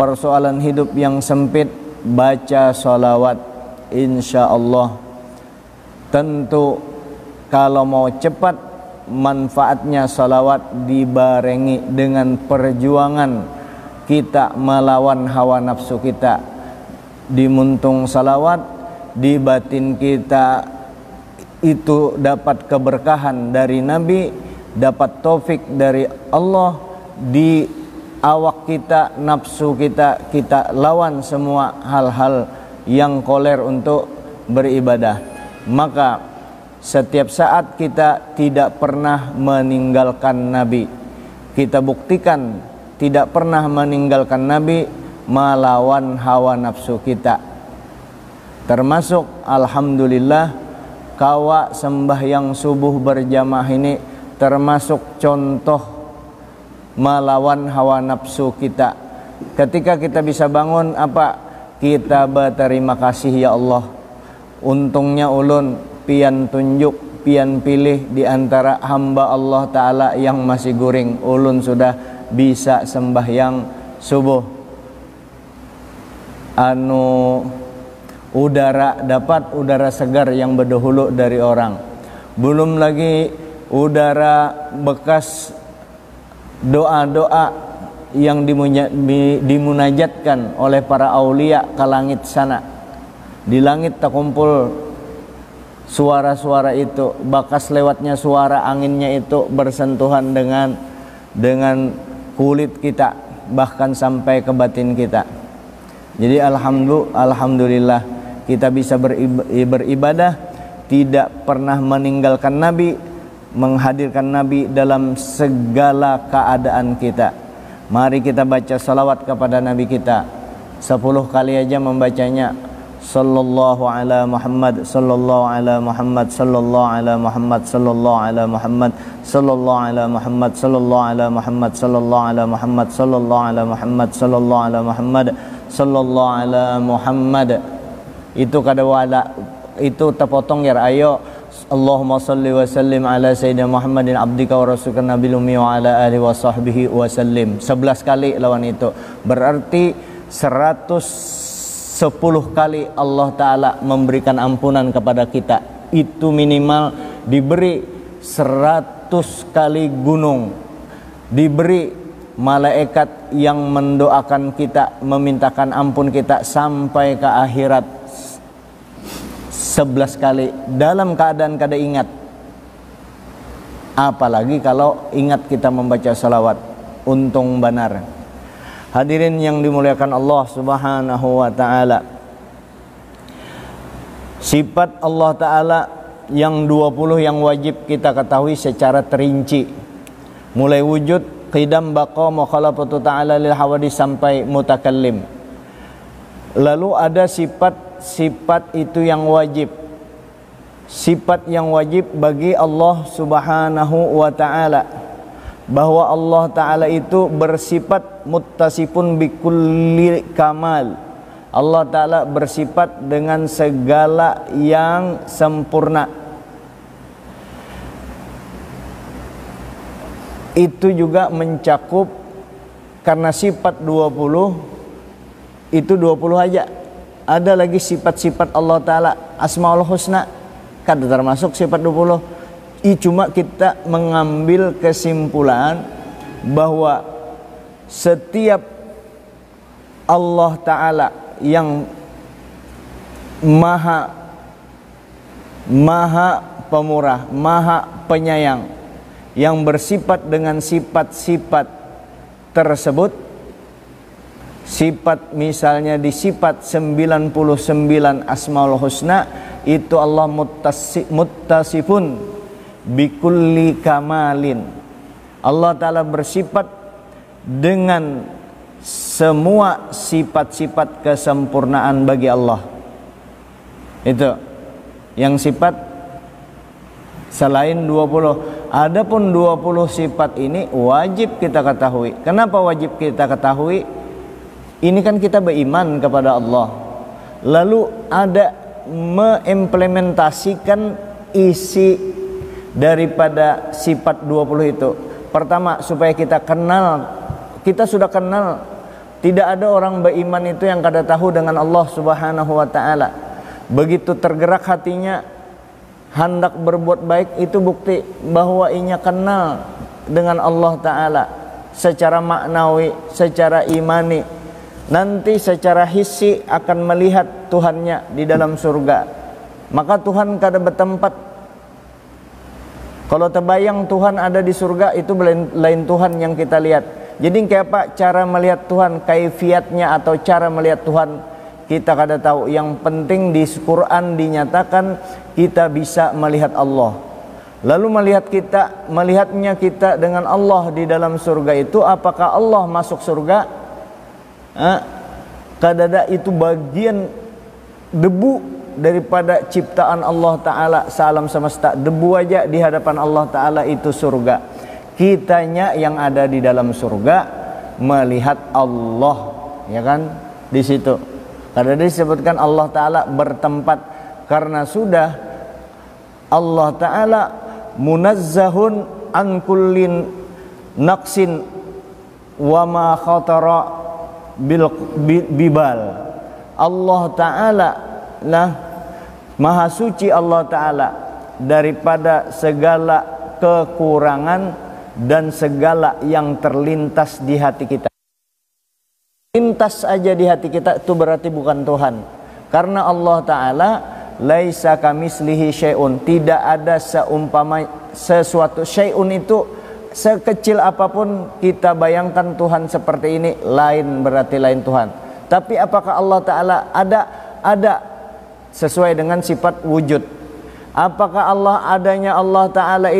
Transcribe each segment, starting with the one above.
persoalan hidup yang sempit, baca sholawat. Insya Allah tentu kalau mau cepat manfaatnya sholawat dibarengi dengan perjuangan kita melawan hawa nafsu kita. Dimuntung sholawat, di batin kita itu dapat keberkahan dari Nabi, dapat taufik dari Allah. Di awak kita, nafsu kita, kita lawan semua hal-hal yang koler untuk beribadah. Maka setiap saat kita tidak pernah meninggalkan Nabi. Kita buktikan tidak pernah meninggalkan Nabi melawan hawa nafsu kita. Termasuk alhamdulillah kawa sembahyang subuh berjamaah ini termasuk contoh melawan hawa nafsu kita. Ketika kita bisa bangun apa? Kita berterima kasih ya Allah. Untungnya ulun pian tunjuk, pian pilih di antara hamba Allah Ta'ala yang masih guring. Ulun sudah bisa sembahyang subuh. Dapat udara segar yang berdahulu dari orang. Belum lagi udara bekas doa-doa yang dimunajatkan oleh para aulia ke langit sana. Di langit terkumpul suara-suara itu, bakas lewatnya suara anginnya itu bersentuhan dengan kulit kita, bahkan sampai ke batin kita. Jadi alhamdulillah kita bisa beribadah, tidak pernah meninggalkan Nabi, menghadirkan Nabi dalam segala keadaan kita. Mari kita baca salawat kepada Nabi kita 10 kali aja membacanya. Sallallahu ala Muhammad, sallallahu ala Muhammad, sallallahu ala Muhammad, sallallahu ala Muhammad, sallallahu ala Muhammad, sallallahu ala Muhammad, sallallahu ala Muhammad, sallallahu ala Muhammad, sallallahu ala Muhammad, sallallahu ala Muhammad. Itu kada wala, itu terpotong ya. Ayo Allahumma salli wa sallim ala sayyidina Muhammadin abdika wa rasulika nabil ummi wa ala alihi wa sahbihi wa sallim. 11 kali lawan itu. Berarti 110 kali Allah Ta'ala memberikan ampunan kepada kita. Itu minimal diberi 100 kali gunung. Diberi malaikat yang mendoakan kita, memintakan ampun kita sampai ke akhirat 11 kali dalam keadaan kada ingat. Apalagi kalau ingat kita membaca salawat, untung benar. Hadirin yang dimuliakan Allah Subhanahu wa ta'ala, sifat Allah Ta'ala yang 20 yang wajib kita ketahui secara terinci, mulai wujud, qidam, baqa, mukhalafatu ta'ala lil hawadis sampai mutakallim. Lalu ada sifat itu yang wajib. Sifat yang wajib bagi Allah Subhanahu wa ta'ala, bahwa Allah Ta'ala itu bersifat muttasifun bikulli kamal. Allah Ta'ala bersifat dengan segala yang sempurna. Itu juga mencakup, karena sifat 20 itu 20 aja. Ada lagi sifat-sifat Allah Ta'ala, Asmaul Husna, kada termasuk sifat 20. Cuma kita mengambil kesimpulan bahwa setiap Allah Ta'ala yang maha pemurah, maha penyayang, yang bersifat dengan sifat-sifat tersebut, sifat misalnya di sifat 99 Asmaul Husna, itu Allah muttasifun bikulli kamalin. Allah Ta'ala bersifat dengan semua sifat-sifat kesempurnaan bagi Allah. Itu yang sifat selain 20. Adapun 20 sifat ini wajib kita ketahui. Kenapa wajib kita ketahui? Ini kan kita beriman kepada Allah, lalu ada mengimplementasikan isi daripada sifat 20 itu. Pertama, supaya kita kenal, kita sudah kenal Tidak ada orang beriman itu yang kada tahu dengan Allah Subhanahu wa taala. Begitu tergerak hatinya hendak berbuat baik, itu bukti bahwa ianya kenal dengan Allah taala secara maknawi, secara imani. Nanti secara hissi akan melihat Tuhannya di dalam surga. Maka Tuhan kada bertempat. Kalau terbayang Tuhan ada di surga, itu lain Tuhan yang kita lihat. Jadi kayak apa cara melihat Tuhan, kaifiatnya atau cara melihat Tuhan kita kada tahu. Yang penting di Quran dinyatakan kita bisa melihat Allah. Lalu melihatnya kita dengan Allah di dalam surga itu, apakah Allah masuk surga? Kadada itu bagian debu daripada ciptaan Allah Ta'ala sealam semesta. Debu aja di hadapan Allah Ta'ala itu surga. Kitanya yang ada di dalam surga melihat Allah, ya kan? Di situ karena disebutkan Allah Ta'ala bertempat, karena sudah Allah Ta'ala munazzahun an kullin naqsin wa ma khatara bibal. Allah Ta'ala maha suci, Allah Ta'ala daripada segala kekurangan dan segala yang terlintas di hati kita. Lintas aja di hati kita itu berarti bukan Tuhan. Karena Allah Ta'ala laisa kamislihi syai'un, tidak ada seumpama sesuatu. Syai'un itu sekecil apapun kita bayangkan Tuhan seperti ini, lain berarti lain Tuhan. Tapi apakah Allah Ta'ala ada sesuai dengan sifat wujud? Apakah adanya Allah Ta'ala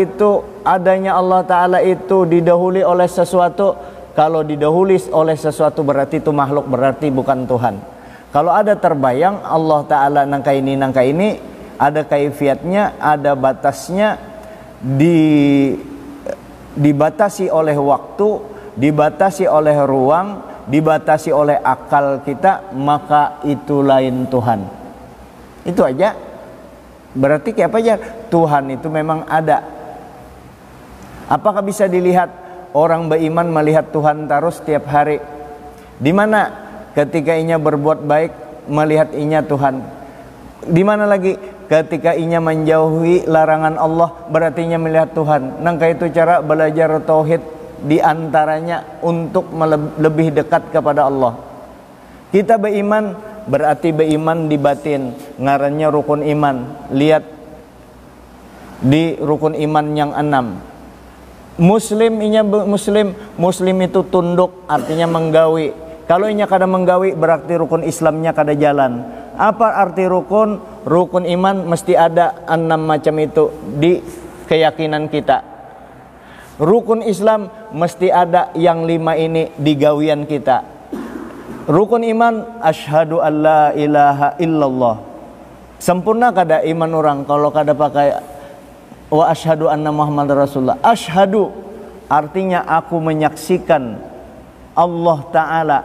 itu didahului oleh sesuatu? Kalau didahului oleh sesuatu berarti itu makhluk, berarti bukan Tuhan. Kalau ada terbayang Allah Ta'ala nangka ini, ada kaifiatnya, ada batasnya, dibatasi oleh waktu, dibatasi oleh ruang, dibatasi oleh akal kita, maka itu lain Tuhan. Itu aja. Berarti kayak apa aja? Tuhan itu memang ada. Apakah bisa dilihat? Orang beriman melihat Tuhan terus setiap hari. Di mana? Ketika inya berbuat baik, melihat inya Tuhan. Di mana lagi? Ketika inya menjauhi larangan Allah, berarti inya melihat Tuhan. Nangka itu cara belajar tauhid di antaranya untuk lebih dekat kepada Allah. Kita beriman berarti beriman di batin, ngarannya rukun iman. Lihat di rukun iman yang 6. Muslim itu tunduk, artinya menggawi. Kalau inya kada menggawi berarti rukun Islamnya kada jalan. Apa arti rukun? Rukun iman mesti ada 6 macam itu di keyakinan kita. Rukun Islam mesti ada yang 5 ini di gawian kita. Rukun iman, asyhadu an la ilaha illallah. Sempurna kada iman orang kalau kada pakai wa asyhadu anna Muhammadar Rasulullah. Asyhadu artinya aku menyaksikan Allah Ta'ala.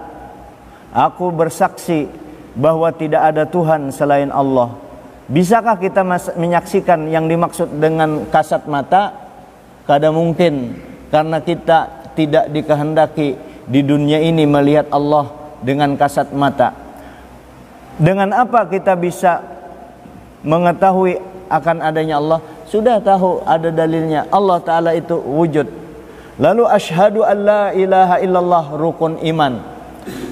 Aku bersaksi bahwa tidak ada Tuhan selain Allah. Bisakah kita menyaksikan yang dimaksud dengan kasat mata? Kada mungkin, karena kita tidak dikehendaki di dunia ini melihat Allah dengan kasat mata. Dengan apa kita bisa mengetahui akan adanya Allah? Sudah tahu, ada dalilnya. Allah Ta'ala itu wujud. Lalu asyhadu an la ilaha illallah, rukun iman.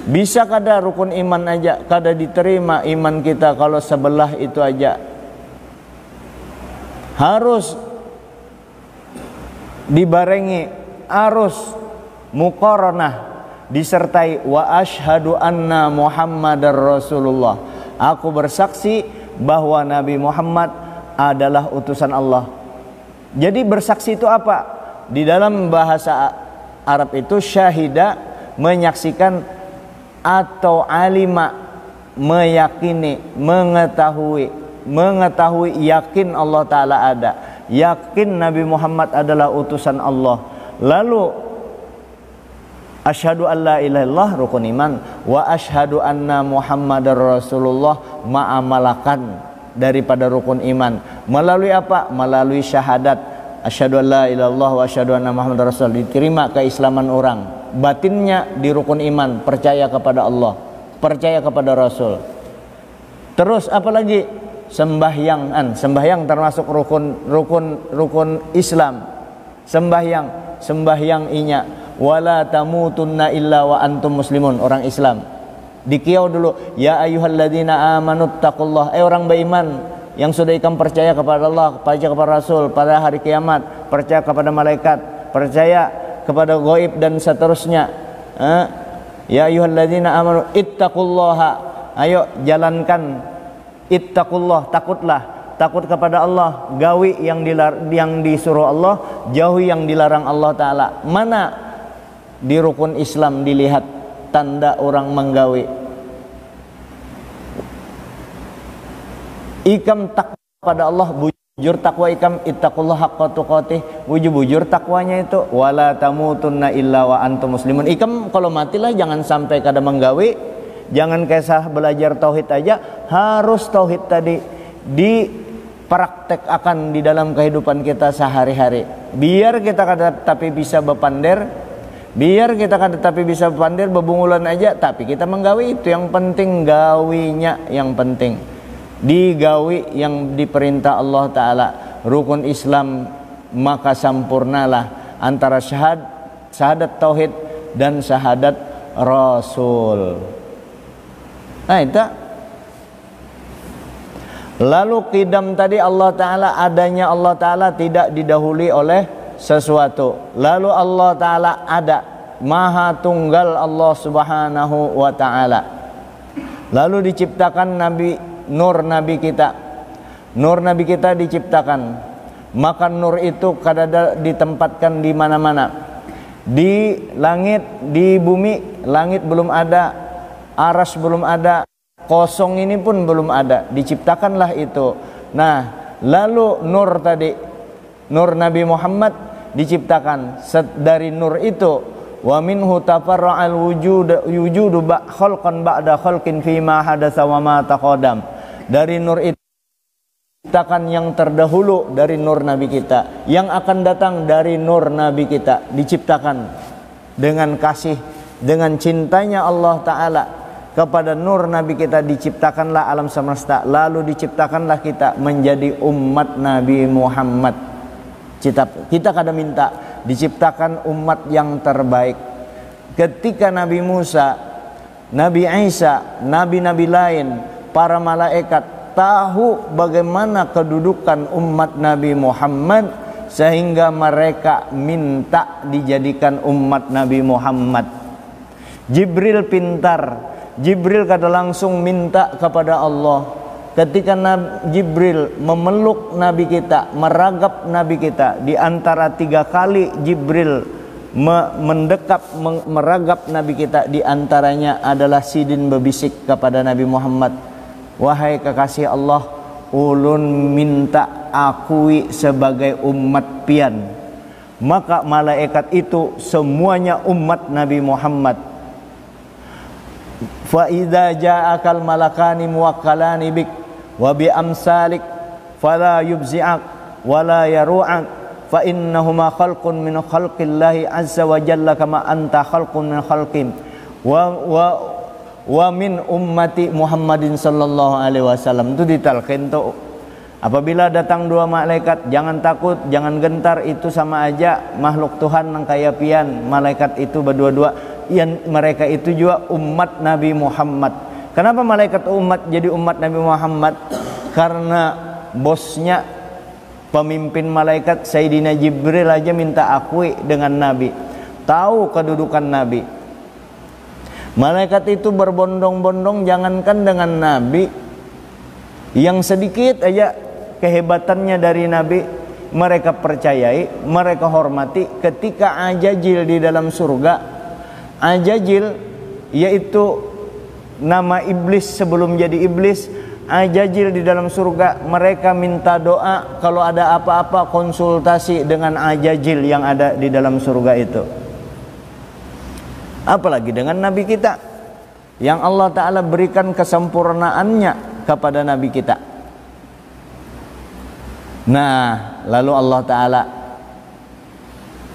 Bisa kada rukun iman aja kada diterima iman kita kalau sebelah itu aja. Harus dibarengi, harus muqaranah, disertai wa asyhadu anna Muhammadar Rasulullah. Aku bersaksi bahwa Nabi Muhammad adalah utusan Allah. Jadi bersaksi itu apa? Di dalam bahasa Arab itu syahida, menyaksikan, atau alima, meyakini, mengetahui, yakin Allah Ta'ala ada, yakin Nabi Muhammad adalah utusan Allah. Lalu asyhadu an la ilaha illallah, rukun iman. Wa asyhadu anna Muhammadar Rasulullah, ma'amalakan daripada rukun iman. Melalui apa? Melalui syahadat asyhadu an la ilaha illallah wa asyhadu anna Muhammadar Rasul, diterima keislaman orang. batinnya di rukun iman, percaya kepada Allah, percaya kepada Rasul. Terus apalagi? Sembahyang termasuk rukun Islam. Sembahyang inya, wala tamutunna illa wa antum muslimun, orang Islam. Dikiau dulu, ya ayyuhalladzina amanu taqullah, orang beriman yang sudah ikam percaya kepada Allah, percaya kepada Rasul, pada hari kiamat, percaya kepada malaikat, percaya kepada gaib dan seterusnya. Ya ayyuhalladzina amanu ittaqullaha, ayo jalankan ittaqullah, takut kepada Allah, gawi yang disuruh Allah, jauhi yang dilarang Allah Ta'ala. Mana di rukun Islam dilihat tanda orang menggawi? Ikam takwa pada Allah, bujur takwa ikam, ittaqullah haqqa tuqatih, bujur takwanya itu, wala tamutunna illa wa antum muslimun. Ikam kalau matilah jangan sampai kada menggawi, jangan kisah belajar tauhid aja, harus tauhid tadi dipraktek akan di dalam kehidupan kita sehari-hari. Biar kita kada tapi bisa bepander, bebungulan aja, tapi kita menggawi itu yang penting, gawinya yang penting. Digawi yang diperintah Allah Ta'ala, rukun Islam, maka sempurnalah antara syahadat tauhid dan syahadat Rasul. Nah itu. Lalu qidam tadi Allah Ta'ala, adanya Allah Ta'ala tidak didahului oleh sesuatu. Lalu Allah Ta'ala ada, maha tunggal Allah Subhanahu wa Ta'ala. Lalu diciptakan nur Nabi kita diciptakan, maka nur itu kadang ditempatkan di mana-mana, di langit, di bumi. Langit belum ada, aras belum ada, kosong ini pun belum ada, diciptakanlah itu. Nah, lalu nur tadi, nur Nabi Muhammad diciptakan. Dari nur itu, wa minhu tafarra'al wujudu khalqan ba'da khalqin fima hadatsa wa ma taqaddam. Dari nur itu diciptakan yang terdahulu dari nur Nabi kita, yang akan datang dari nur Nabi kita, diciptakan dengan kasih, dengan cintanya Allah Ta'ala kepada nur Nabi kita, diciptakanlah alam semesta. Lalu diciptakanlah kita menjadi umat Nabi Muhammad. Kita kada minta diciptakan umat yang terbaik. Ketika Nabi Musa, Nabi Isa, nabi-nabi lain, para malaikat tahu bagaimana kedudukan umat Nabi Muhammad, sehingga mereka minta dijadikan umat Nabi Muhammad. Jibril pintar, Jibril kata langsung minta kepada Allah. Ketika Jibril memeluk Nabi kita, meragap Nabi kita, di antara 3 kali Jibril mendekap, meragap Nabi kita, di antaranya adalah sidin berbisik kepada Nabi Muhammad, wahai kekasih Allah, ulun minta akui sebagai umat pian. Maka malaikat itu semuanya umat Nabi Muhammad. Fa idza ja'akal malakani muwakkalani bik wa bi amsalik fala yubzi'ak wala yaru'ak fa innahuma khalqun min khalqillahi azza wa jalla kama anta khalqun min khalqim wa min ummati Muhammadin sallallahu alaihi wasallam. Itu ditalqin tuh. Apabila datang 2 malaikat, jangan takut, jangan gentar, itu sama aja makhluk Tuhan yang kaya pian. Malaikat itu berdua-dua, yang mereka itu juga umat Nabi Muhammad. Kenapa malaikat umat jadi umat Nabi Muhammad? Karena bosnya, pemimpin malaikat Sayyidina Jibril aja minta akui dengan Nabi, tahu kedudukan Nabi. Malaikat itu berbondong-bondong, jangankan dengan Nabi, yang sedikit aja kehebatannya dari Nabi mereka percayai, mereka hormati. Ketika Ajajil di dalam surga, Ajajil yaitu nama iblis sebelum jadi iblis, Ajajil di dalam surga, mereka minta doa kalau ada apa-apa konsultasi dengan Ajajil yang ada di dalam surga itu. Apalagi dengan Nabi kita yang Allah Ta'ala berikan kesempurnaannya kepada Nabi kita. Nah, lalu Allah Ta'ala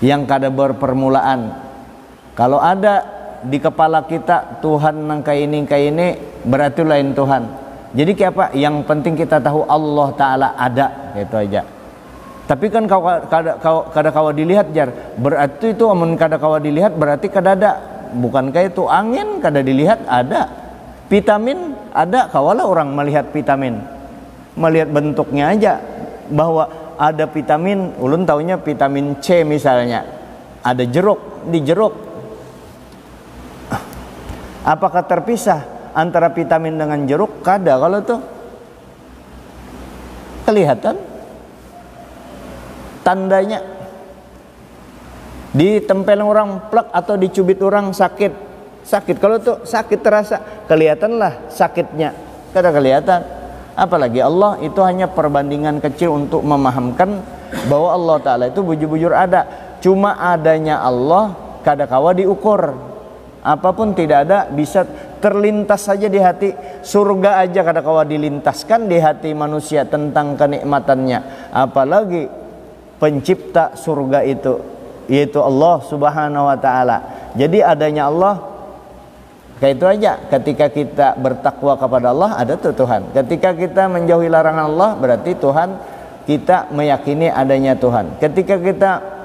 yang kada berpermulaan, Kalau ada di kepala kita Tuhan nang kayak ini berarti lain Tuhan. Jadi kayak apa? Yang penting kita tahu Allah Ta'ala ada, itu aja. Tapi kan kada kawa dilihat jar, berarti itu amun kada kawa dilihat berarti kada ada. Bukankah itu angin kada dilihat ada, vitamin ada, kawalah orang melihat vitamin, melihat bentuknya aja bahwa ada vitamin. Ulun taunya vitamin C misalnya, ada jeruk, di jeruk. Apakah terpisah antara vitamin dengan jeruk? Kada. Kalau tuh kelihatan tandanya, ditempel orang plak atau dicubit orang sakit. Kalau tuh sakit terasa, kelihatanlah sakitnya. Kada kelihatan. Apalagi Allah, itu hanya perbandingan kecil untuk memahamkan bahwa Allah Ta'ala itu bujur-bujur ada. Cuma adanya Allah kada kawa diukur. Apapun tidak ada bisa terlintas saja di hati. Surga aja kada kawa dilintaskan di hati manusia tentang kenikmatannya, apalagi pencipta surga itu, yaitu Allah Subhanahu wa Ta'ala. Jadi adanya Allah kayak itu aja. Ketika kita bertakwa kepada Allah, ada tuh Tuhan. Ketika kita menjauhi larangan Allah, berarti Tuhan, kita meyakini adanya Tuhan. Ketika kita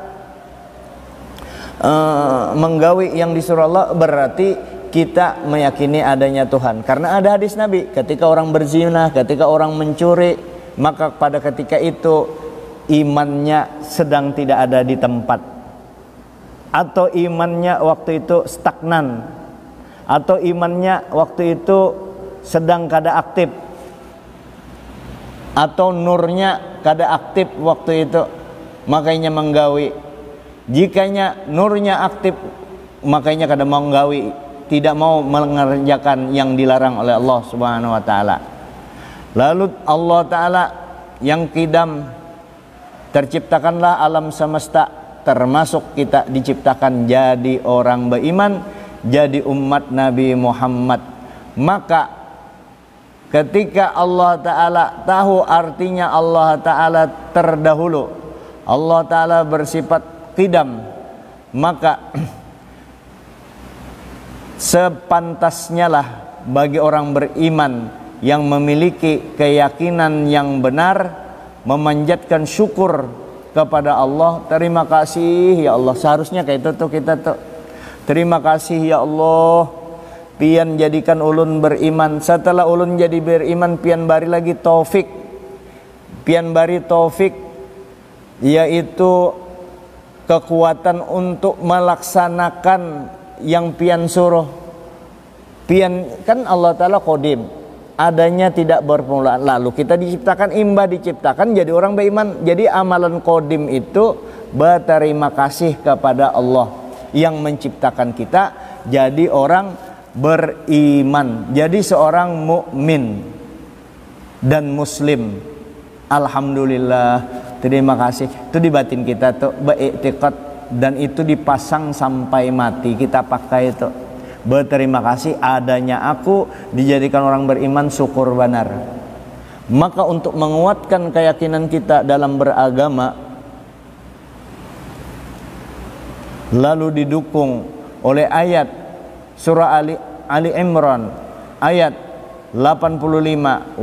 menggawi yang disuruh Allah, berarti kita meyakini adanya Tuhan. Karena ada hadis Nabi, ketika orang berzina, ketika orang mencuri, maka pada ketika itu imannya sedang tidak ada di tempat, atau imannya waktu itu stagnan, atau imannya waktu itu sedang kada aktif, atau nurnya kada aktif waktu itu, makanya menggawi. Jikanya nurnya aktif, makanya kada mau menggawi, tidak mau mengerjakan yang dilarang oleh Allah Subhanahu wa Ta'ala. Lalu Allah Ta'ala yang kidam, terciptakanlah alam semesta, termasuk kita diciptakan jadi orang beriman, jadi umat Nabi Muhammad. Maka ketika Allah Ta'ala tahu artinya Allah Ta'ala terdahulu, Allah Ta'ala bersifat qidam, maka sepantasnya lah bagi orang beriman yang memiliki keyakinan yang benar memanjatkan syukur kepada Allah. Terima kasih ya Allah. Seharusnya kayak itu tuh kita tuh, terima kasih ya Allah, pian jadikan ulun beriman. Setelah ulun jadi beriman, pian bari lagi taufik, pian bari taufik, yaitu kekuatan untuk melaksanakan yang pian suruh. Pian kan Allah Ta'ala qadim, adanya tidak berpermulaan. Lalu kita diciptakan, imba diciptakan jadi orang beriman. Jadi amalan qadim itu berterima kasih kepada Allah yang menciptakan kita jadi orang beriman, jadi seorang mukmin dan muslim. Alhamdulillah, terima kasih. Itu di batin kita tuh beriktikad, dan itu dipasang sampai mati. Kita pakai itu, berterima kasih adanya aku dijadikan orang beriman, syukur benar. Maka untuk menguatkan keyakinan kita dalam beragama, lalu didukung oleh ayat surah Ali Imran ayat 85,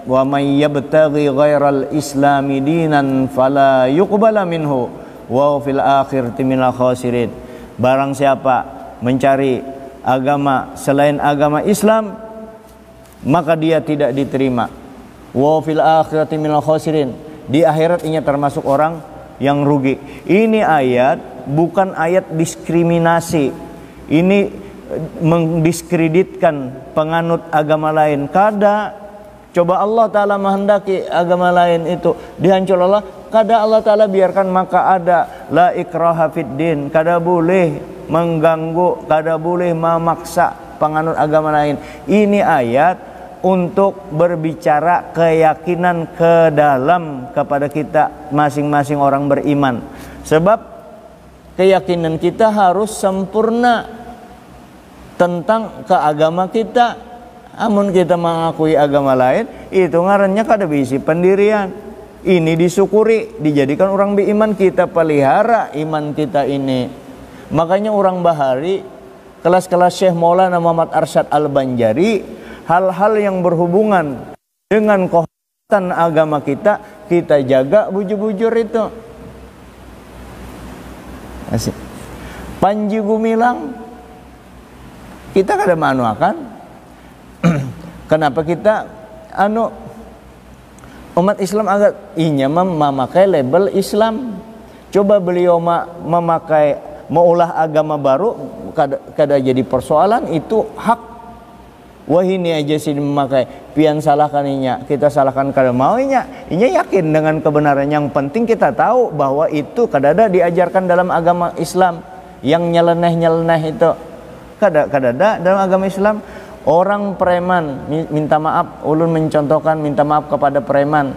wa may yabtaghi ghairal islami dinan fala yuqbala minhu wa fil akhirati minal khasirin. Barang siapa mencari agama selain agama Islam, maka dia tidak diterima. Wa fil akhirati minal khasirin, di akhirat ia termasuk orang yang rugi. Ini ayat bukan ayat diskriminasi. Ini mendiskreditkan penganut agama lain. Kada. Coba Allah Ta'ala menghendaki agama lain itu dihancur Allah, kada Allah Ta'ala biarkan, maka ada la ikraha fid din, kada boleh mengganggu, kada boleh memaksa penganut agama lain. Ini ayat untuk berbicara keyakinan ke dalam kepada kita masing-masing orang beriman. Sebab keyakinan kita harus sempurna tentang keagama kita. Amun kita mengakui agama lain, itu ngarannya kada bisi pendirian. Ini disyukuri, dijadikan orang beriman, kita pelihara iman kita ini. Makanya orang Bahari, kelas-kelas Syekh Maulana Muhammad Arsyad Al-Banjari, hal-hal yang berhubungan dengan kehormatan agama kita, kita jaga bujur-bujur itu. Asik. Panji Gumilang kita kada manuakan. Kenapa kita umat Islam agak memakai label Islam. Coba beliau memakai maulah agama baru, kada jadi persoalan, itu hak. Wah ini aja sih memakai pian salahkan inya, kita salahkan kada mau inya yakin dengan kebenaran. Yang penting kita tahu bahwa itu kada ada diajarkan dalam agama Islam. Yang nyeleneh itu kada ada dalam agama Islam. Orang preman minta maaf, ulun mencontohkan minta maaf kepada preman.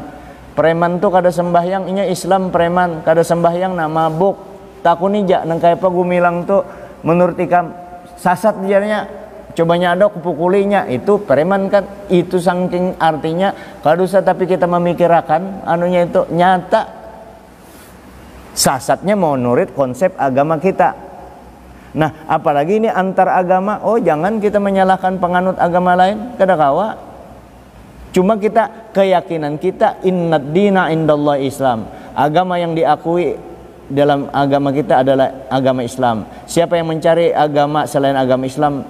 Preman tuh kada sembahyang, inya Islam preman kada sembahyang, nama mabuk. Takuni jak nang kaya pa Gumilang tuh menurut ikam sasat dianya, cobanya ada kupukulinya, itu preman kan. Itu saking artinya kada usah tapi kita memikirkan anunya itu nyata sasatnya mau nurut konsep agama kita. Nah apalagi ini antar agama, oh jangan kita menyalahkan penganut agama lain, kada kawa. Cuma kita keyakinan kita innad dina indallah Islam, agama yang diakui dalam agama kita adalah agama Islam. Siapa yang mencari agama selain agama Islam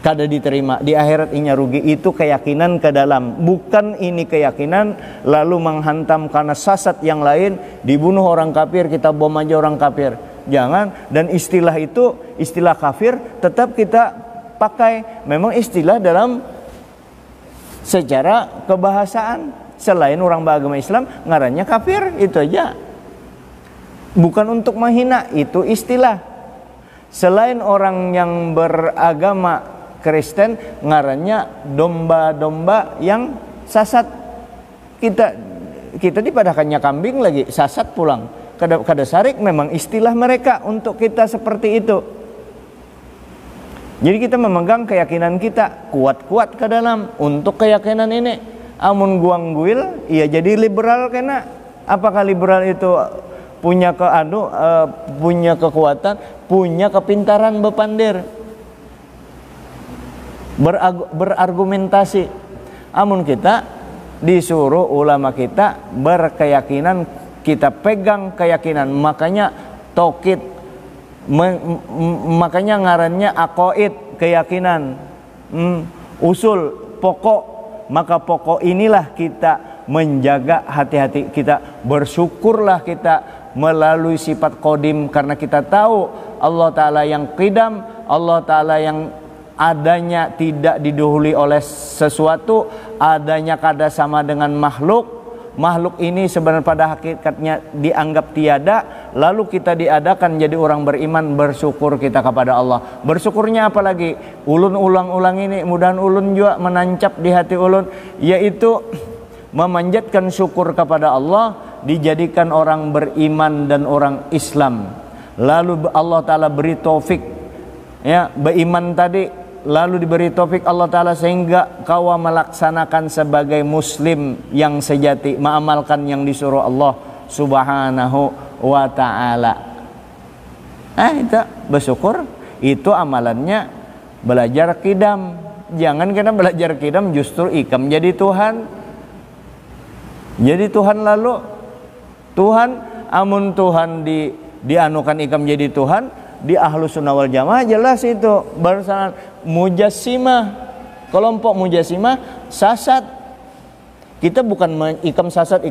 kada diterima, di akhirat inya rugi. Itu keyakinan ke dalam, bukan ini keyakinan lalu menghantam karena sasat yang lain, dibunuh orang kafir, kita bom aja orang kafir. Jangan. Dan istilah itu, istilah kafir tetap kita pakai, memang istilah dalam secara kebahasaan. Selain orang beragama Islam ngarannya kafir, itu aja. Bukan untuk menghina, itu istilah. Selain orang yang beragama Kristen ngarannya domba-domba yang sasat. Kita dipadakannya kambing lagi sasat pulang. Kada sarik, memang istilah mereka untuk kita seperti itu. Jadi kita memegang keyakinan kita kuat-kuat ke dalam untuk keyakinan ini. Amun guang-guil, iya jadi liberal kena. Apakah liberal itu punya punya kekuatan, punya kepintaran bepandir, berargumentasi. Amun kita disuruh ulama kita berkeyakinan, kita pegang keyakinan. Makanya tauhid, makanya ngarannya aqaid, keyakinan, usul, pokok. Maka pokok inilah kita menjaga hati-hati kita, bersyukurlah kita melalui sifat qadim, karena kita tahu Allah Ta'ala yang qidam, Allah Ta'ala yang adanya tidak didahului oleh sesuatu, adanya kada sama dengan makhluk. Makhluk ini sebenarnya pada hakikatnya dianggap tiada, lalu kita diadakan jadi orang beriman, bersyukur kita kepada Allah. Bersyukurnya apa lagi? Ulun ulang-ulang ini, mudahan ulun juga menancap di hati ulun, yaitu memanjatkan syukur kepada Allah, dijadikan orang beriman dan orang Islam. Lalu Allah Ta'ala beri taufik, ya, beriman tadi, lalu diberi taufik Allah Ta'ala sehingga kau melaksanakan sebagai muslim yang sejati, mengamalkan yang disuruh Allah Subhanahu wa Ta'ala. Itu bersyukur, itu amalannya belajar kidam. Jangan kita belajar kidam justru ikam jadi Tuhan. Jadi Tuhan, lalu Tuhan, amun Tuhan dianukan ikam jadi Tuhan, di Ahlus Sunnah wal Jamaah jelas itu barisan mujassimah, kelompok mujassimah sasat. Kita bukan ikam sasat.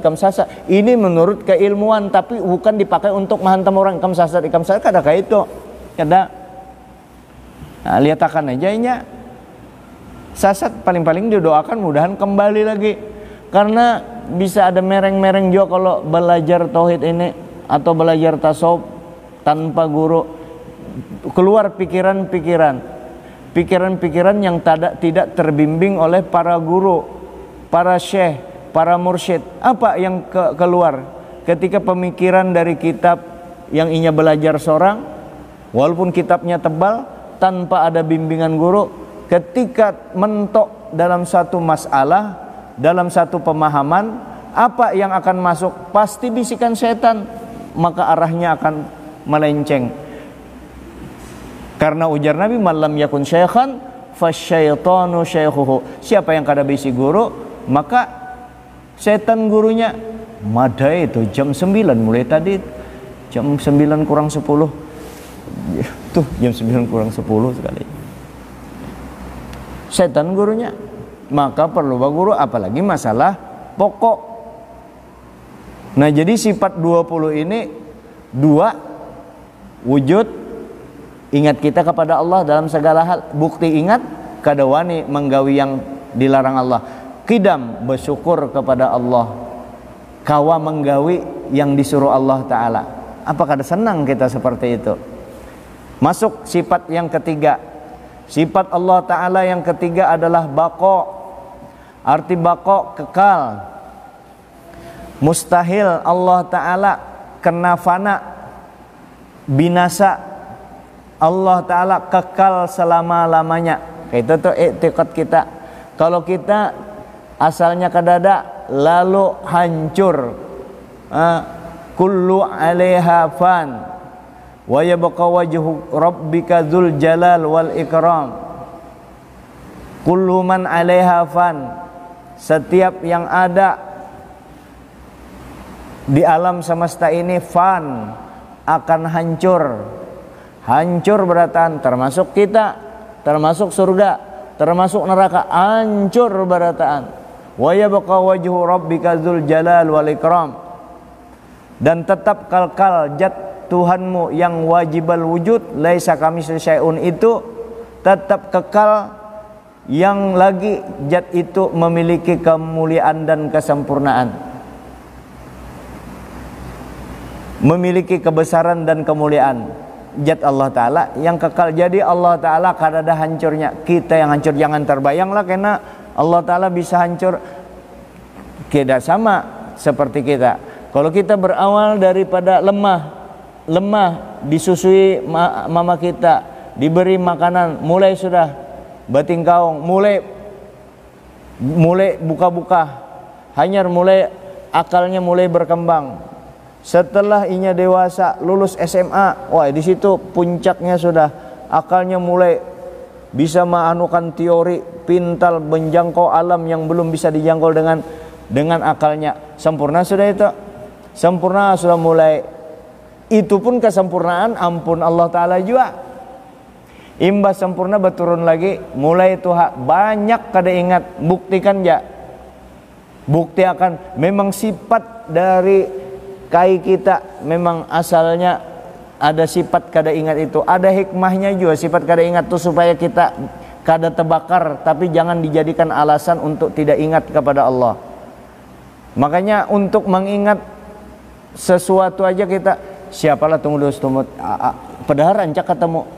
Ini menurut keilmuan, tapi bukan dipakai untuk menghantam orang. Ikam sasat kada kayak itu, kada. Nah, lihatkan aja inya sasat, paling-paling didoakan mudahan kembali lagi. Karena bisa ada mereng-mereng juga kalau belajar tauhid ini atau belajar tasawuf tanpa guru, keluar pikiran-pikiran yang tidak terbimbing oleh para guru, para syekh, para mursyid. Apa yang keluar ketika pemikiran dari kitab yang inya belajar seorang, walaupun kitabnya tebal, tanpa ada bimbingan guru, ketika mentok dalam satu masalah, dalam satu pemahaman, apa yang akan masuk? Pasti bisikan setan, maka arahnya akan melenceng. Karena ujar Nabi, malam yakun syaikhan fasyaitanu syaikhuhu. Siapa yang kada bisi guru, maka setan gurunya. Madai itu jam 9 mulai tadi, jam 9 kurang 10 tuh, jam 9 kurang 10 sekali. Setan gurunya. Maka perlu guru, apalagi masalah pokok. Nah, jadi sifat 20 ini dua, wujud, ingat kita kepada Allah dalam segala hal. Bukti ingat, kada wani menggawi yang dilarang Allah. Qidam, bersyukur kepada Allah. Kawa menggawi yang disuruh Allah Ta'ala. Apakah senang kita seperti itu? Masuk sifat yang ketiga. Sifat Allah Ta'ala yang ketiga adalah baqo. Arti baqo, kekal. Mustahil Allah Ta'ala kena fana, binasa. Allah Ta'ala kekal selama-lamanya. Itu tuh i'tiqad kita. Kalau kita asalnya kadada, lalu hancur. Kullu 'alaiha fan wa yabqa wajhu rabbika dzul jalal wal ikram. Kullu man 'alaiha fan. Setiap yang ada di alam semesta ini fan, akan hancur. Hancur berataan, termasuk kita, termasuk surga, termasuk neraka, hancur berataan. Wa yabqa wajhu rabbika dzul jalal wal ikram. Dan tetap kekal zat Tuhanmu yang wajibal wujud, laisa kamitslihi syai'un, itu tetap kekal, yang lagi zat itu memiliki kemuliaan dan kesempurnaan, memiliki kebesaran dan kemuliaan. Zat Allah Ta'ala yang kekal. Jadi Allah Ta'ala kada ada hancurnya. Kita yang hancur. Jangan terbayanglah karena Allah Ta'ala bisa hancur. Tidak sama seperti kita. Kalau kita berawal daripada lemah, disusui mama kita, diberi makanan, mulai sudah batingkaung, mulai buka-buka, hanyar, mulai akalnya mulai berkembang. Setelah inya dewasa, lulus SMA, wah di situ puncaknya sudah, akalnya mulai bisa menganukan teori, pintal menjangkau alam yang belum bisa dijangkau dengan akalnya. Sempurna sudah itu, sempurna sudah mulai. Itu pun kesempurnaan ampun Allah Ta'ala juga. Imbas sempurna berturun lagi, mulai itu banyak kada ingat. Buktikan ya, bukti akan memang sifat dari kai kita memang asalnya ada sifat kada ingat itu. Ada hikmahnya juga sifat kada ingat itu, supaya kita kada terbakar, tapi jangan dijadikan alasan untuk tidak ingat kepada Allah. Makanya untuk mengingat sesuatu aja kita, siapalah tunggu dulu padahal rancak ketemu,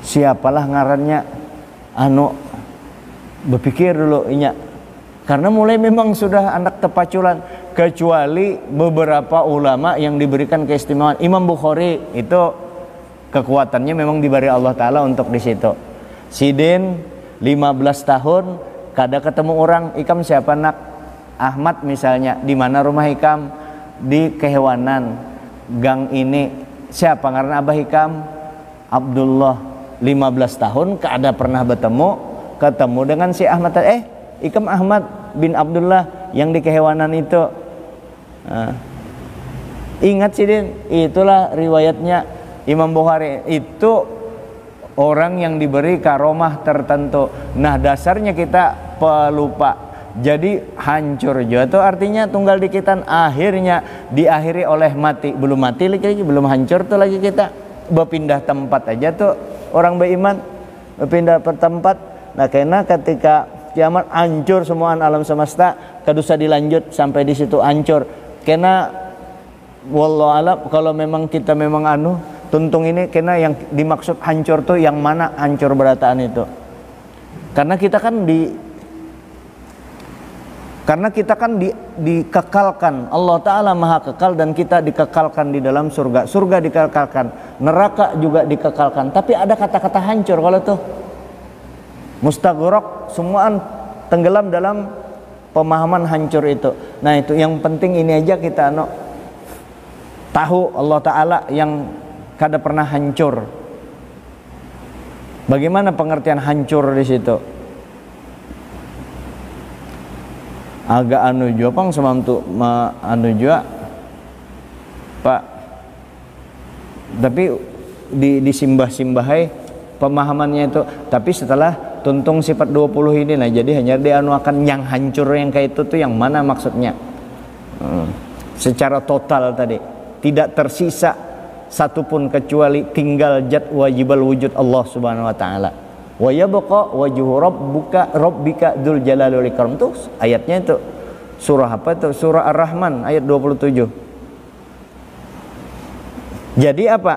siapalah ngarannya, berpikir dulu inya, karena mulai memang sudah anak tepaculan. Kecuali beberapa ulama yang diberikan keistimewaan. Imam Bukhari itu kekuatannya memang diberi Allah Ta'ala untuk di situ. Sidin 15 tahun kada ketemu orang. Ikam siapa nak? Ahmad misalnya. Di mana rumah Ikam? Di Kehewanan, gang ini. Siapa karena Abah Ikam? Abdullah. 15 tahun kada pernah ketemu dengan si Ahmad. Ikam Ahmad bin Abdullah yang di Kehewanan itu. Ingat Sidin, itulah riwayatnya Imam Bukhari. Itu orang yang diberi karomah tertentu. Nah, dasarnya kita pelupa, jadi hancur juga. Itu artinya tunggal dikitan, akhirnya diakhiri oleh mati. Belum mati lagi, belum hancur tuh lagi kita. Berpindah tempat aja tuh orang beriman, berpindah tempat. Nah, karena ketika kiamat hancur semua alam semesta, kedusa dilanjut sampai di situ hancur. Karena wallahu alam, kalau memang kita memang tuntung ini, karena yang dimaksud hancur tuh yang mana hancur berataan itu. Karena kita kan dikekalkan. Allah Ta'ala maha kekal dan kita dikekalkan di dalam surga. Surga dikekalkan, neraka juga dikekalkan. Tapi ada kata-kata hancur kalau tuh mustaghraq, semuaan tenggelam dalam pemahaman hancur itu. Nah, itu yang penting ini aja kita tahu Allah Ta'ala yang kada pernah hancur. Bagaimana pengertian hancur di situ? Agak anu jua pang semamtu anu jua Pak. Tapi disimbah-simbahai pemahamannya itu. Tapi setelah tuntung sifat 20 ini, nah jadi hanya dianuakan yang hancur yang kayak itu tuh yang mana maksudnya? Secara total tadi tidak tersisa satupun kecuali tinggal zat wajibal wujud Allah Subhanahu wa taala. Wa yabqa wajhu rabbika dzul jalali wal ikram. Tuh ayatnya itu surah apa itu? Surah Ar-Rahman ayat 27. Jadi apa?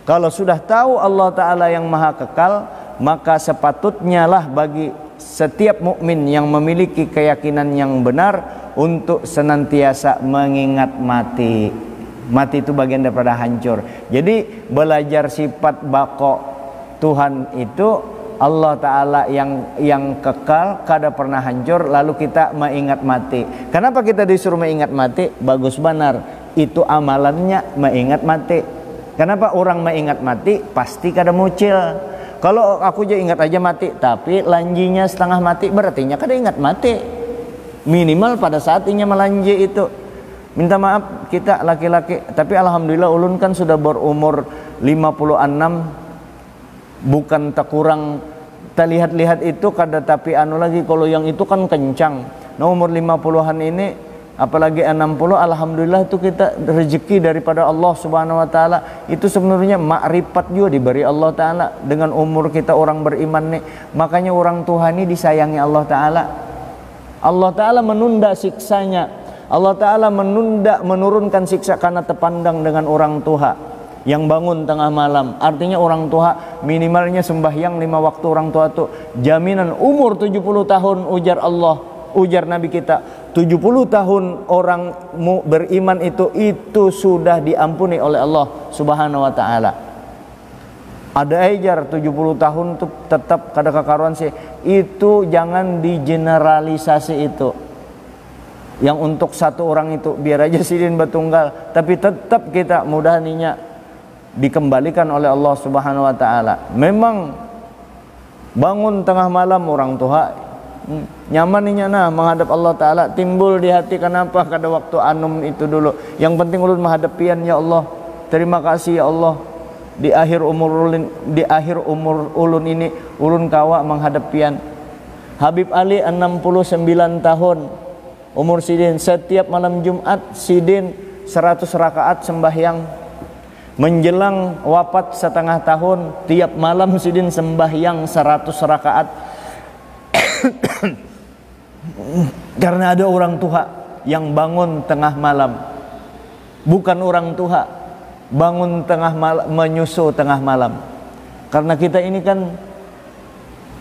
Kalau sudah tahu Allah taala yang maha kekal, maka sepatutnya lah bagi setiap mukmin yang memiliki keyakinan yang benar untuk senantiasa mengingat mati. Mati itu bagian daripada hancur. Jadi belajar sifat baqo Tuhan itu Allah Ta'ala yang kekal, kada pernah hancur, lalu kita mengingat mati. Kenapa kita disuruh mengingat mati? Bagus benar, itu amalannya mengingat mati. Kenapa orang mengingat mati? Pasti kada mucil. Kalau aku aja ingat aja mati, tapi lanjinya setengah mati, berarti kada ingat mati. Minimal pada saat inya melanji itu. Minta maaf kita laki-laki, tapi alhamdulillah ulun kan sudah berumur 56. Bukan tak kurang, tak lihat-lihat itu kada, tapi anu lagi kalau yang itu kan kencang. Nah umur 50-an ini apalagi 60, alhamdulillah itu kita rezeki daripada Allah Subhanahu wa taala. Itu sebenarnya makrifat juga diberi Allah taala dengan umur kita orang beriman nih. Makanya orang tua ini disayangi Allah taala. Allah taala menunda siksanya. Allah taala menurunkan siksa karena terpandang dengan orang tua yang bangun tengah malam. Artinya orang tua minimalnya sembahyang 5 waktu. Orang tua tuh jaminan umur 70 tahun, ujar Allah, ujar Nabi kita, 70 tahun orang beriman itu sudah diampuni oleh Allah Subhanahu wa taala. Ada ajar 70 tahun tuh tetap kada kekaruan sih. Itu jangan digeneralisasi itu. Yang untuk satu orang itu biar aja sidin batunggal, tapi tetap kita mudahnya dikembalikan oleh Allah Subhanahu wa taala. Memang bangun tengah malam orang tua nyaman nah menghadap Allah taala, timbul di hati kenapa kada waktu anum itu dulu. Yang penting ulun menghadapian ya Allah. Terima kasih ya Allah. Di akhir umur ulun ini ulun kawa menghadapian. Habib Ali 69 tahun umur sidin, setiap malam Jumat sidin 100 rakaat sembahyang. Menjelang wafat setengah tahun, tiap malam sidin sembahyang 100 rakaat. Karena ada orang tua yang bangun tengah malam. Bukan orang tua bangun tengah malam, menyusu tengah malam. Karena kita ini kan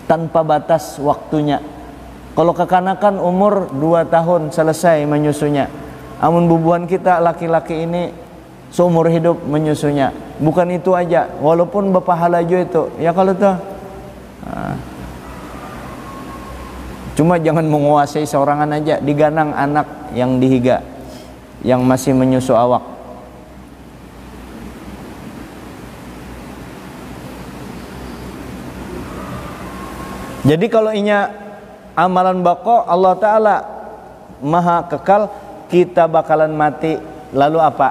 tanpa batas waktunya. Kalau kekanakan umur 2 tahun selesai menyusunya. Amun bubuhan kita laki-laki ini seumur hidup menyusunya. Bukan itu aja, walaupun berpahala juga itu. Ya kalau tuh cuma jangan menguasai seorangan aja, diganang anak yang dihiga, yang masih menyusu awak. Jadi kalau inya amalan bako Allah Ta'ala maha kekal, kita bakalan mati. Lalu apa?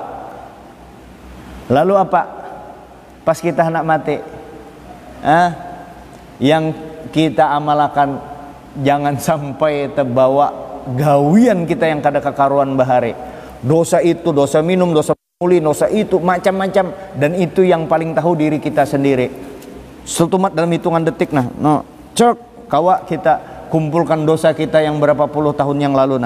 Lalu apa? Pas kita hendak mati, yang kita amalkan jangan sampai terbawa gawian kita yang kada kekaruan bahari. Dosa itu, dosa minum, dosa muli, dosa itu macam-macam, dan itu yang paling tahu diri kita sendiri. Setumat dalam hitungan detik cek kawa kita kumpulkan dosa kita yang berapa puluh tahun yang lalu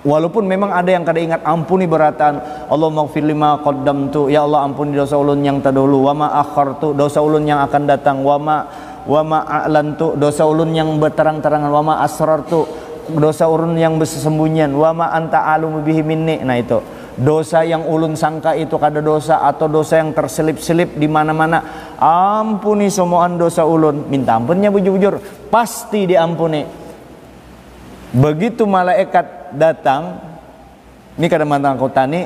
Walaupun memang ada yang kada ingat, ampuni beratan. Allahumma ighfir lima qaddamtu, ya Allah ampuni dosa ulun yang terdahulu, wa ma akhartu, dosa ulun yang akan datang, wa ma a'lantu, dosa ulun yang berterang-terangan, wa ma asrartu, dosa ulun yang bersembunyian, wa ma anta alumu bihi minni. Nah itu dosa yang ulun sangka itu kada dosa, atau dosa yang terselip-selip di mana-mana. Ampuni semuaan dosa ulun. Minta ampunnya bujur-bujur, pasti diampuni. Begitu malaikat datang, ini kada mantang kau tani,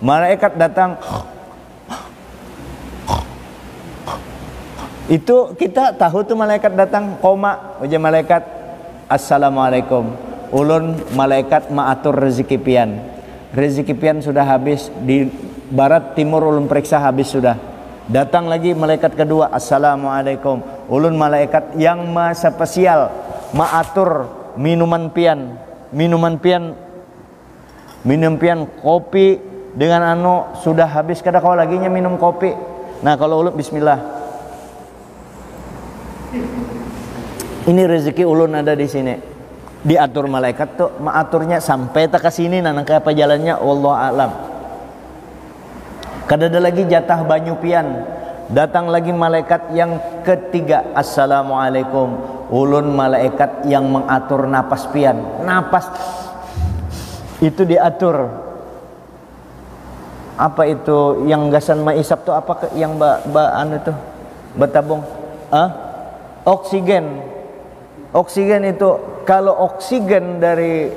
malaikat datang Itu kita tahu tuh malaikat datang koma, ujar malaikat assalamualaikum. Ulun malaikat maatur rezeki pian. Rezeki pian sudah habis di barat timur ulun periksa habis sudah. Datang lagi malaikat kedua assalamualaikum. Ulun malaikat yang ma spesial maatur minuman pian. Minum pian kopi dengan sudah habis kada kau laginya minum kopi. Nah kalau ulun bismillah. Ini rezeki ulun ada di sini. Diatur malaikat tuh, maaturnya sampai tak ke sini nah kayak apa jalannya wallahu alam. Kada ada lagi jatah banyu pian. Datang lagi malaikat yang ketiga assalamualaikum. Ulun malaikat yang mengatur napas pian. Napas itu diatur. Apa itu yang gasan maisap tuh apa yang anu tuh betabung? Oksigen itu kalau oksigen dari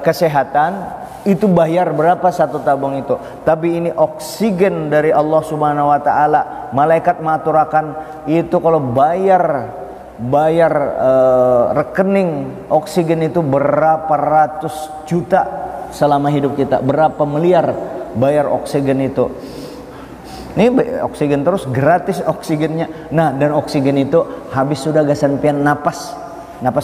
kesehatan itu bayar berapa satu tabung itu. Tapi ini oksigen dari Allah Subhanahu wa taala. Malaikat mengaturakan itu kalau bayar rekening oksigen itu berapa ratus juta selama hidup kita. Berapa miliar bayar oksigen itu. Ini oksigen terus gratis oksigennya. Nah dan oksigen itu habis sudah gasan pian napas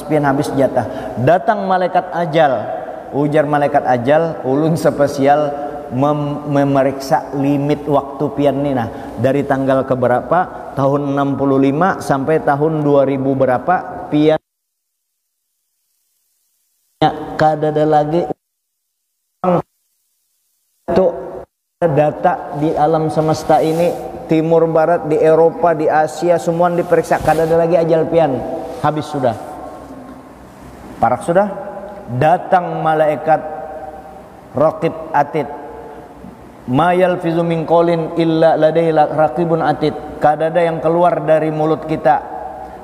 pian habis jatah. Datang malaikat ajal. Ujar malaikat ajal, ulun spesial memeriksa limit waktu pian nih. Nah dari tanggal ke berapa tahun 65 sampai tahun 2000 berapa pian kada ada lagi itu data di alam semesta ini, timur barat, di Eropa, di Asia semua diperiksa, kada ada lagi ajal pian, habis sudah. Parak sudah. Datang malaikat raqib atid. Ma yalfizu min qaulin illa ladaihi raqibun atid. Kada ada yang keluar dari mulut kita,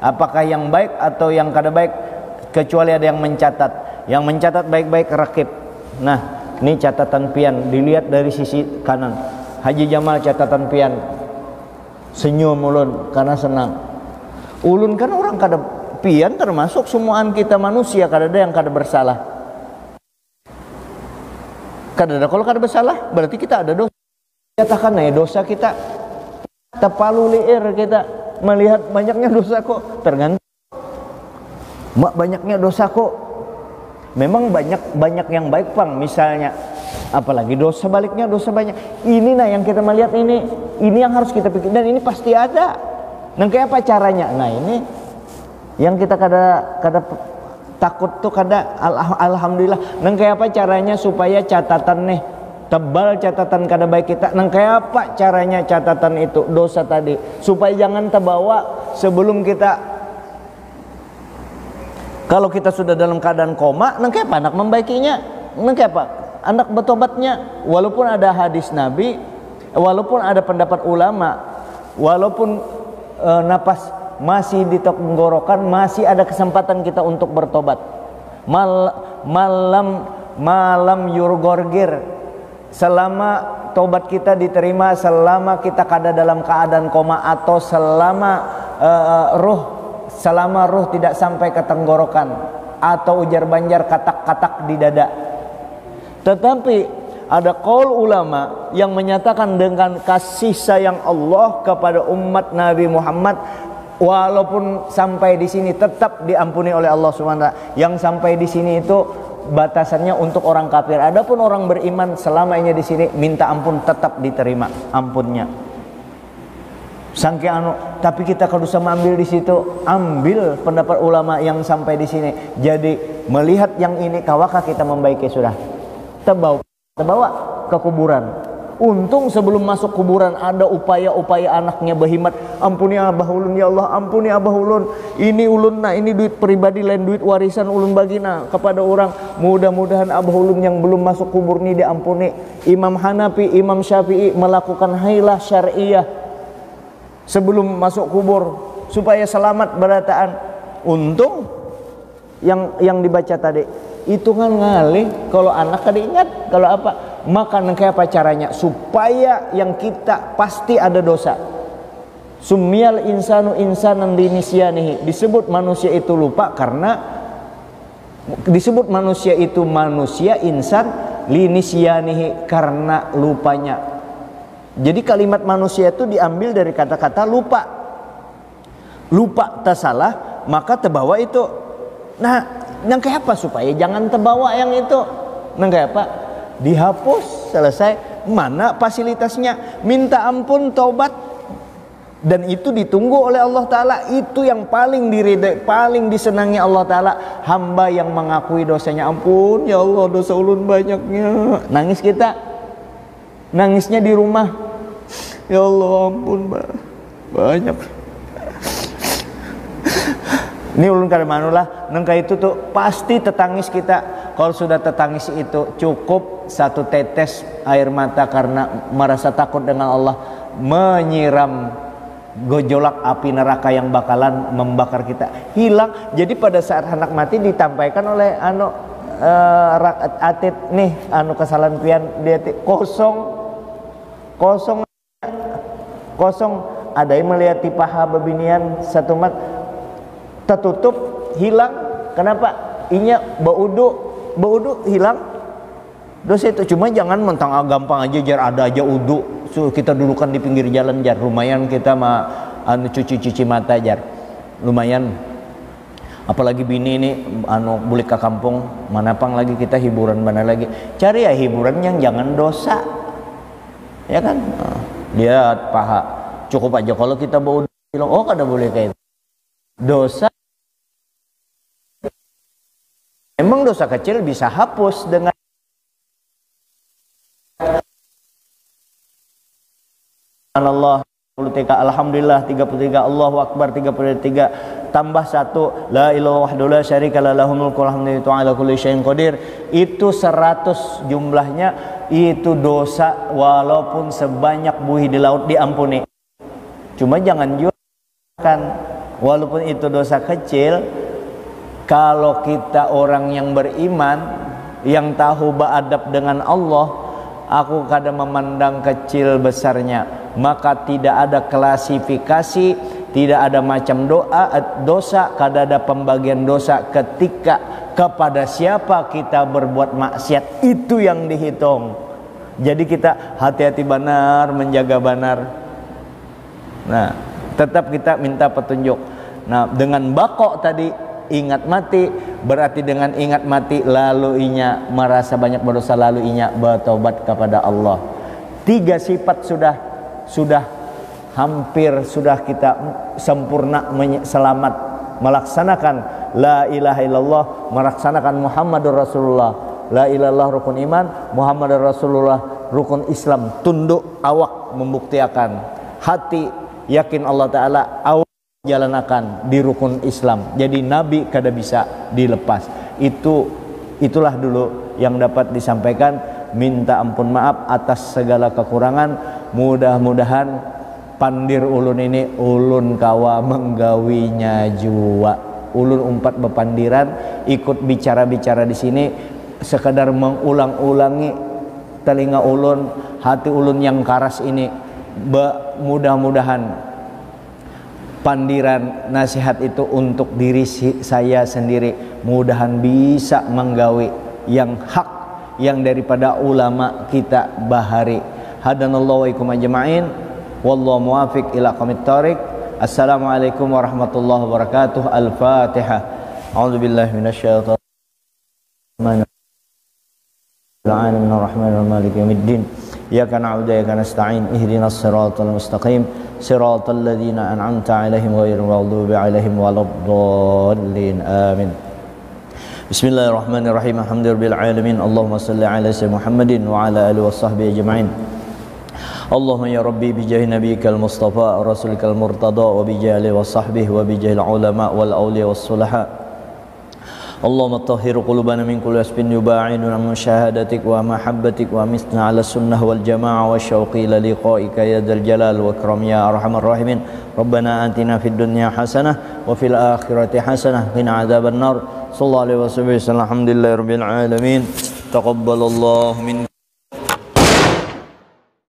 apakah yang baik atau yang kada baik, kecuali ada yang mencatat. Yang mencatat baik-baik raqib. Nah ini catatan pian, dilihat dari sisi kanan. Haji Jamal catatan pian. Senyum ulun karena senang. Ulun kan orang kada pian termasuk semuaan kita manusia, kada ada yang kada bersalah. Kada ada, kalau kada bersalah berarti kita ada dosa. Katakan ya dosa kita tepalu liir kita melihat banyaknya dosa kok, tergantung banyaknya dosa kok. Memang banyak yang baik pang, misalnya apalagi dosa baliknya dosa banyak. Ini nah yang kita melihat ini yang harus kita pikir, dan ini pasti ada. Nah kayak apa caranya? Nah ini yang kita kada takut tuh kada alhamdulillah. Nah kayak apa caranya supaya catatan nih tebal catatan kada baik kita. Nah kayak apa caranya catatan itu dosa tadi supaya jangan terbawa sebelum kita. Kalau kita sudah dalam keadaan koma, nangke apa anak membaikinya? Nangke apa? Anak bertobatnya. Walaupun ada hadis Nabi, walaupun ada pendapat ulama, walaupun napas masih di tenggorokan, masih ada kesempatan kita untuk bertobat. Malam yurgorgir. Selama tobat kita diterima, selama kita kada dalam keadaan koma, atau selama selama ruh tidak sampai ke tenggorokan, atau ujar banjar katak-katak di dada. Tetapi ada qaul ulama yang menyatakan dengan kasih sayang Allah kepada umat Nabi Muhammad, walaupun sampai di sini tetap diampuni oleh Allah SWT. Yang sampai di sini itu batasannya untuk orang kafir. Adapun orang beriman selamanya di sini minta ampun tetap diterima ampunnya. Sangke tapi kita kalau bisa mengambil di situ, ambil pendapat ulama yang sampai di sini. Jadi melihat yang ini kawakah kita membaiki sudah. Terbawa ke kuburan. Untung sebelum masuk kuburan ada upaya-upaya anaknya berhimat. Ampuni abah ulun ya Allah, ampuni abah ulun. Ini ulun nah, ini duit pribadi lain duit warisan ulun bagina kepada orang. Mudah-mudahan abah ulun yang belum masuk kubur ini diampuni. Imam Hanafi, Imam Syafi'i melakukan hailah syariah sebelum masuk kubur supaya selamat berataan. Untung yang dibaca tadi itu kan ngalih. Kalau anak kada ingat, kalau apa maka kayak apa caranya supaya yang kita pasti ada dosa. Summiyal insanu insanan linisyanihi, disebut manusia itu lupa karena disebut manusia itu manusia insan linisyanihi karena lupanya. Jadi kalimat manusia itu diambil dari kata-kata lupa. Lupa tersalah maka terbawa itu. Nah, nang kayak apa supaya jangan terbawa yang itu? Nang kayak apa? Dihapus, selesai. Mana fasilitasnya? Minta ampun, taubat. Dan itu ditunggu oleh Allah Ta'ala. Itu yang paling diridai, paling disenangi Allah Ta'ala. Hamba yang mengakui dosanya, ampun ya Allah dosa ulun banyaknya. Nangis kita, nangisnya di rumah, ya Allah ampun banyak. Ini ulun kada manulah nengka itu tuh pasti tetangis kita. Kalau sudah tetangis itu cukup satu tetes air mata karena merasa takut dengan Allah, menyiram gejolak api neraka yang bakalan membakar kita, hilang. Jadi pada saat anak mati ditampaikan oleh atit nih kesalahan pian dia kosong ada yang melihat paha bebinian satu mat tertutup hilang. Kenapa? Inya baudu hilang dosa itu. Cuma jangan mentang gampang aja jar ada aja udu. So, kita dulukan di pinggir jalan jar, lumayan kita cuci mata jar, lumayan. Apalagi bini ini balik ke kampung, manapang lagi kita hiburan mana lagi. Cari ya hiburan yang jangan dosa, ya kan? Lihat paha, cukup aja kalau kita bau bilang oh kada boleh kayak itu. Dosa, emang dosa kecil bisa hapus dengan Allah. Alhamdulillah 33, Allahu Akbar 33, tambah 1 la ilaha illallah la syarika lahul mulku wa hamdu ala kulli syai'in qadir. Itu 100 jumlahnya. Itu dosa walaupun sebanyak buih di laut diampuni. Cuma jangan jualkan, walaupun itu dosa kecil. Kalau kita orang yang beriman, yang tahu beradab dengan Allah, aku kadang memandang kecil besarnya. Maka tidak ada klasifikasi, tidak ada macam dosa, kada ada pembagian dosa ketika kepada siapa kita berbuat maksiat, itu yang dihitung. Jadi kita hati-hati benar, menjaga benar. Nah, tetap kita minta petunjuk. Nah, dengan bakok tadi ingat mati, berarti dengan ingat mati lalu inya merasa banyak berdosa, lalu inya bertobat kepada Allah. 3 sifat sudah hampir sudah kita sempurna selamat melaksanakan la ilaha illallah, melaksanakan Muhammadur Rasulullah. La ilaha illallah rukun iman, Muhammadur Rasulullah rukun Islam. Tunduk awak membuktikan, hati yakin Allah Ta'ala, awak jalanakan di rukun Islam. Jadi Nabi kada bisa dilepas. Itulah dulu yang dapat disampaikan. Minta ampun maaf atas segala kekurangan. Mudah-mudahan pandir ulun ini ulun kawa menggawinya jua. Ulun umpat bepandiran, ikut bicara-bicara di sini, sekadar mengulang-ulangi telinga ulun, hati ulun yang karas ini. Mudah-mudahan pandiran nasihat itu untuk diri saya sendiri, mudahan bisa menggawi yang hak yang daripada ulama kita bahari. Hadanallahu wa ikum ajma'in, wallahu muwafiq ila aqwamit thoriq. Assalamualaikum warahmatullahi wabarakatuh. Al-Fatihah. A'udzubillahi minasyaitonir rajim. Bismillahirrahmanirrahim. Maliki yaumiddin. Iyyaka na'budu wa iyyaka nasta'in. Ihdinas siratal mustaqim. Siratal ladzina an'amta 'alaihim ghairil maghdubi 'alaihim waladdallin. Amin. Bismillahirrahmanirrahim. Alhamdulillahirabbil alamin. Allahumma shalli ala sayyidina Muhammadin wa ala alihi washabbihi ajma'in. Allahumma ya rabbi bi jahi nabiyyikal mustafa rasulikal murtada wa bi jahi wa sahbihi wa bi jahi ulama wal awliya was sulaha. Allahumma tahhir qulubana min kulli asbin yuba'iduna min syahadatik wa mahabbatik wa misna ala sunnah wal jamaah wa syauqi ila liqa'ika ya dzal jalal wa ikram ya arhamar rahimin. Rabbana atina fid dunya hasanah wa fil akhirati hasanah qina adzaban nar. Sallallahu alaihi wasallam. Alhamdulillahirabbil alamin. Taqabbalallahu min